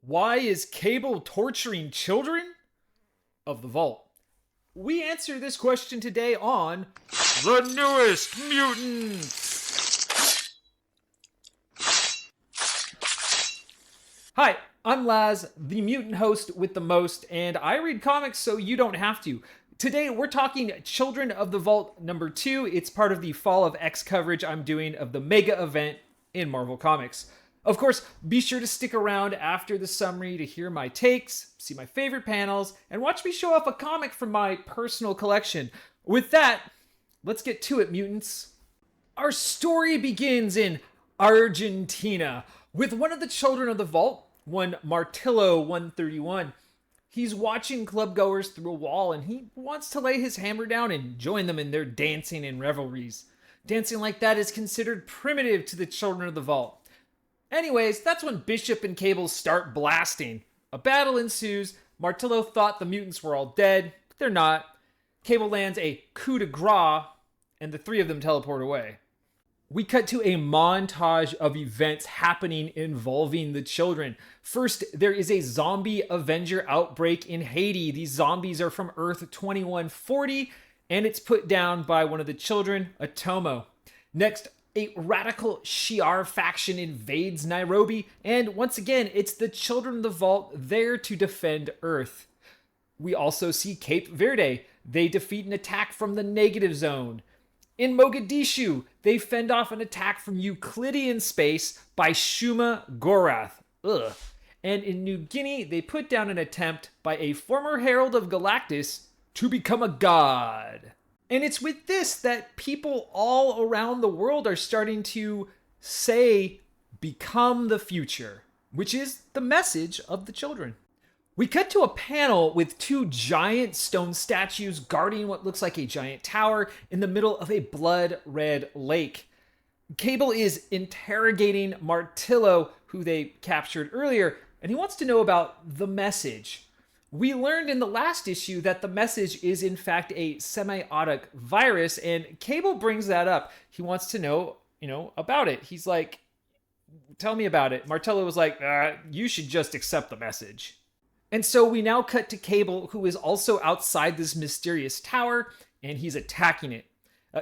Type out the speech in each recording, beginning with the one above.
Why is Cable torturing children of the Vault? We answer this question today on The Newest Mutants! Hi, I'm Laz, the mutant host with the most, and I read comics so you don't have to. Today we're talking Children of the Vault number 2. It's part of the Fall of X coverage I'm doing of the mega event in Marvel Comics. Of course, be sure to stick around after the summary to hear my takes, see my favorite panels, and watch me show off a comic from my personal collection. With that, let's get to it, mutants. Our story begins in Argentina with one of the Children of the Vault, one Martillo 131. He's watching clubgoers through a wall and he wants to lay his hammer down and join them in their dancing and revelries. Dancing like that is considered primitive to the Children of the Vault. Anyways, that's when Bishop and Cable start blasting. A battle ensues. Martillo thought the mutants were all dead, but they're not. Cable lands a coup de grace, and the three of them teleport away. We cut to a montage of events happening involving the children. First, there is a Zombie Avenger outbreak in Haiti. These zombies are from Earth 2140, and it's put down by one of the children, Atomo. Next, a radical Shi'ar faction invades Nairobi, and once again, it's the Children of the Vault there to defend Earth. We also see Cape Verde. They defeat an attack from the Negative Zone. In Mogadishu, they fend off an attack from Euclidean space by Shuma Gorath. Ugh. And in New Guinea, they put down an attempt by a former Herald of Galactus to become a god. And it's with this that people all around the world are starting to say, become the future, which is the message of the children. We cut to a panel with two giant stone statues guarding what looks like a giant tower in the middle of a blood-red lake. Cable is interrogating Martillo, who they captured earlier, and he wants to know about the message. We learned in the last issue that the message is in fact a semiotic virus, and Cable brings that up. He wants to know, about it. He's like, tell me about it. Martillo was like, you should just accept the message. And so we now cut to Cable, who is also outside this mysterious tower, and he's attacking it.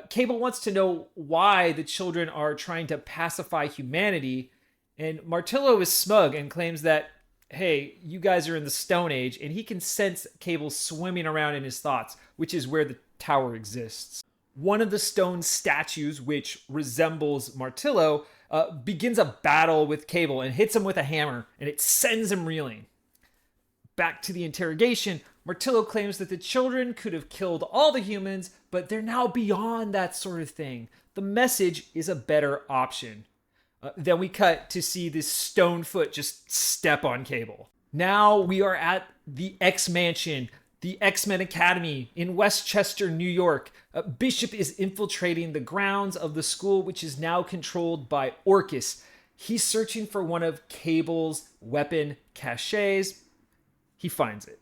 Cable wants to know why the children are trying to pacify humanity, and Martillo is smug and claims that, hey, you guys are in the Stone Age, and he can sense Cable swimming around in his thoughts, which is where the tower exists. One of the stone statues, which resembles Martillo, begins a battle with Cable and hits him with a hammer, and it sends him reeling. Back to the interrogation, Martillo claims that the children could have killed all the humans, but they're now beyond that sort of thing. The message is a better option. Then we cut to see this stone foot just step on Cable. Now we are at the X-Mansion, the X-Men Academy in Westchester, New York. Bishop is infiltrating the grounds of the school, which is now controlled by Orcus. He's searching for one of Cable's weapon caches. He finds it.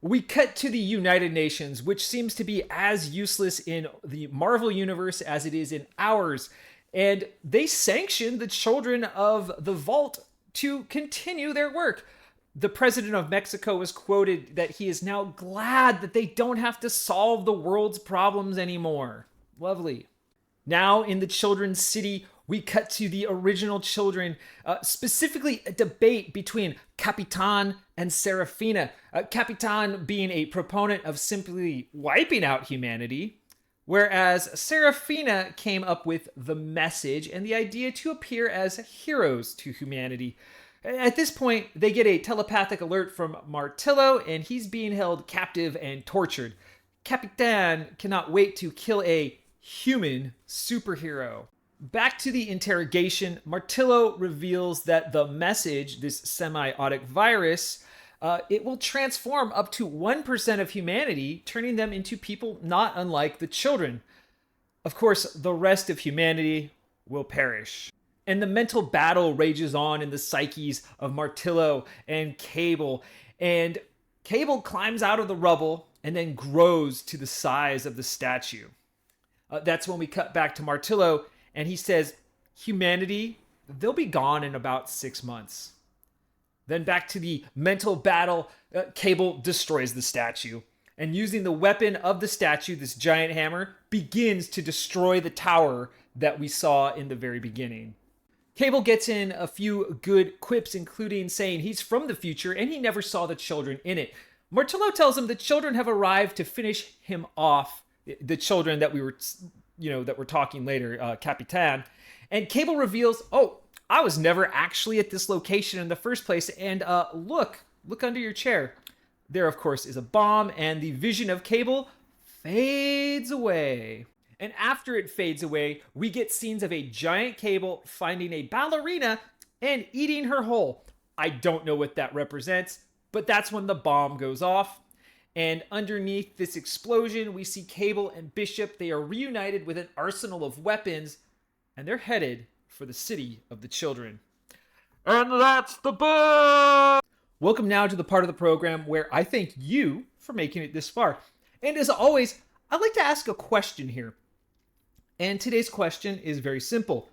We cut to the United Nations, which seems to be as useless in the Marvel universe as it is in ours. And they sanctioned the Children of the Vault to continue their work. The president of Mexico was quoted that he is now glad that they don't have to solve the world's problems anymore. Lovely. Now in the Children's City, we cut to the original children, specifically a debate between Capitan and Serafina. Capitan being a proponent of simply wiping out humanity, whereas Serafina came up with the message and the idea to appear as heroes to humanity. At this point, they get a telepathic alert from Martillo, and he's being held captive and tortured. Capitan cannot wait to kill a human superhero. Back to the interrogation, Martillo reveals that the message, this semiotic virus, it will transform up to 1% of humanity, turning them into people not unlike the children. Of course, the rest of humanity will perish. And the mental battle rages on in the psyches of Martillo and Cable. And Cable climbs out of the rubble and then grows to the size of the statue. That's when we cut back to Martillo, and he says, humanity, they'll be gone in about 6 months. Then back to the mental battle, Cable destroys the statue. And using the weapon of the statue, this giant hammer, begins to destroy the tower that we saw in the very beginning. Cable gets in a few good quips, including saying he's from the future and he never saw the children in it. Martillo tells him the children have arrived to finish him off, the children that that we're talking later, Capitan. And Cable reveals, oh, I was never actually at this location in the first place. And look under your chair. There, of course, is a bomb, and the vision of Cable fades away. And after it fades away, we get scenes of a giant Cable finding a ballerina and eating her whole. I don't know what that represents, but that's when the bomb goes off. And underneath this explosion, we see Cable and Bishop. They are reunited with an arsenal of weapons, and they're headed for the city of the children. And that's the book! Welcome now to the part of the program where I thank you for making it this far. And as always, I'd like to ask a question here. And today's question is very simple.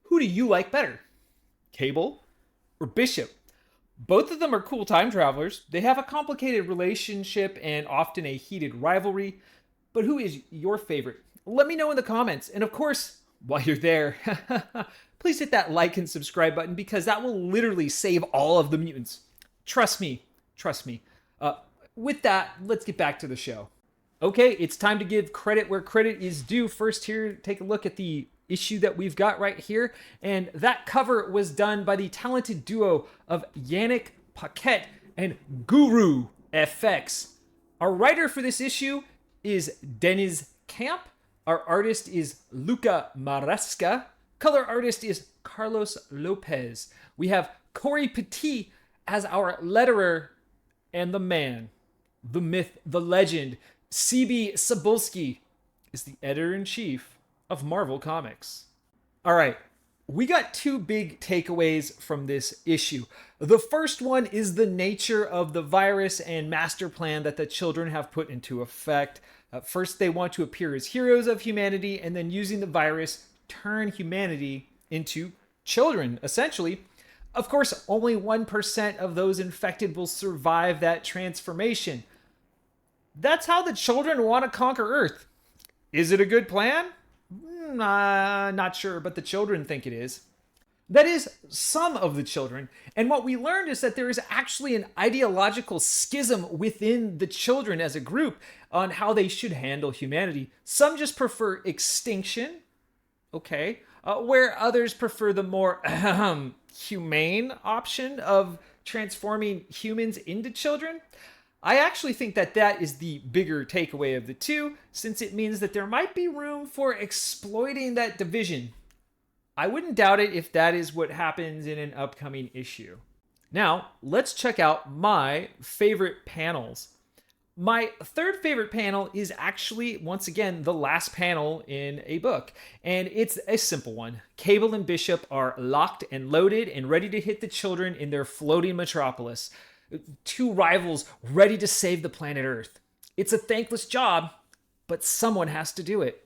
Who do you like better? Cable or Bishop? Both of them are cool time travelers. They have a complicated relationship and often a heated rivalry. But who is your favorite? Let me know in the comments. And of course, while you're there, please hit that like and subscribe button because that will literally save all of the mutants. Trust me. With that, let's get back to the show. Okay, it's time to give credit where credit is due. First here, take a look at the issue that we've got right here. And that cover was done by the talented duo of Yannick Paquette and GURU-eFX. Our writer for this issue is Denis Camp. Our artist is Luca Maresca. Color artist is Carlos Lopez. We have Corey Petit as our letterer, and the man, the myth, the legend, C.B. Cebulski is the editor-in-chief of Marvel Comics. All right, we got two big takeaways from this issue. The first one is the nature of the virus and master plan that the children have put into effect. First, they want to appear as heroes of humanity, and then using the virus, turn humanity into children, essentially. Of course, only 1% of those infected will survive that transformation. That's how the children want to conquer Earth. Is it a good plan? Not sure, but the children think it is. That is, some of the children. And what we learned is that there is actually an ideological schism within the children as a group on how they should handle humanity. Some just prefer extinction, okay, where others prefer the more humane option of transforming humans into children. I actually think that that is the bigger takeaway of the two, since it means that there might be room for exploiting that division. I wouldn't doubt it if that is what happens in an upcoming issue. Now, let's check out my favorite panels. My third favorite panel is actually, once again, the last panel in a book. And it's a simple one. Cable and Bishop are locked and loaded and ready to hit the children in their floating metropolis. Two rivals ready to save the planet Earth. It's a thankless job, but someone has to do it.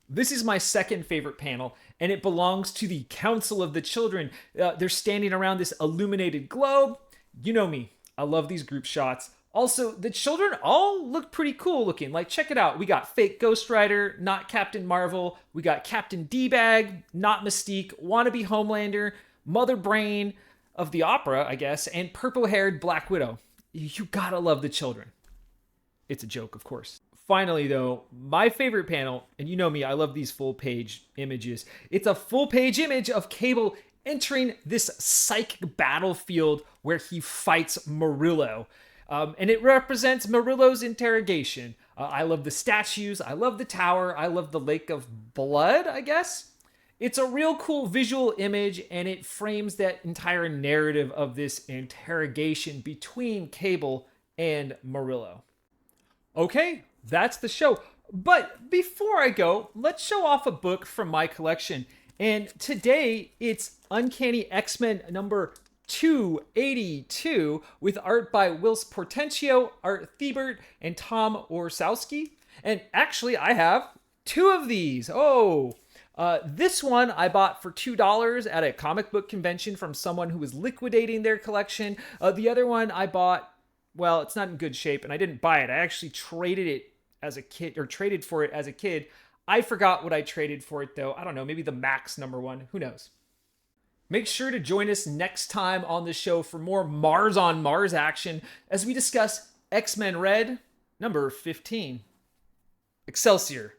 This is my second favorite panel, and it belongs to the Council of the Children. They're standing around this illuminated globe. You know me. I love these group shots. Also, the children all look pretty cool looking. Like, check it out. We got fake Ghost Rider, not Captain Marvel. We got Captain D-Bag, not Mystique, wannabe Homelander, Mother Brain of the opera, I guess, and purple-haired Black Widow. You gotta love the children. It's a joke, of course. Finally, though, my favorite panel, and you know me, I love these full-page images. It's a full-page image of Cable entering this psychic battlefield where he fights Murillo. And it represents Murillo's interrogation. I love the statues, I love the tower, I love the lake of blood, I guess. It's a real cool visual image, and it frames that entire narrative of this interrogation between Cable and Murillo. Okay, that's the show. But before I go, let's show off a book from my collection. And today, it's Uncanny X-Men number 282 with art by Whilce Portentio, Art Thibert, and Tom Orsowski. And actually, I have two of these. This one I bought for $2 at a comic book convention from someone who was liquidating their collection. The other one I bought, well, it's not in good shape, and I didn't buy it. I actually traded it as a kid, or traded for it as a kid. I forgot what I traded for it, though. I don't know, maybe the Max #1. Who knows? Make sure to join us next time on the show for more Mars on Mars action as we discuss X-Men Red #15. Excelsior.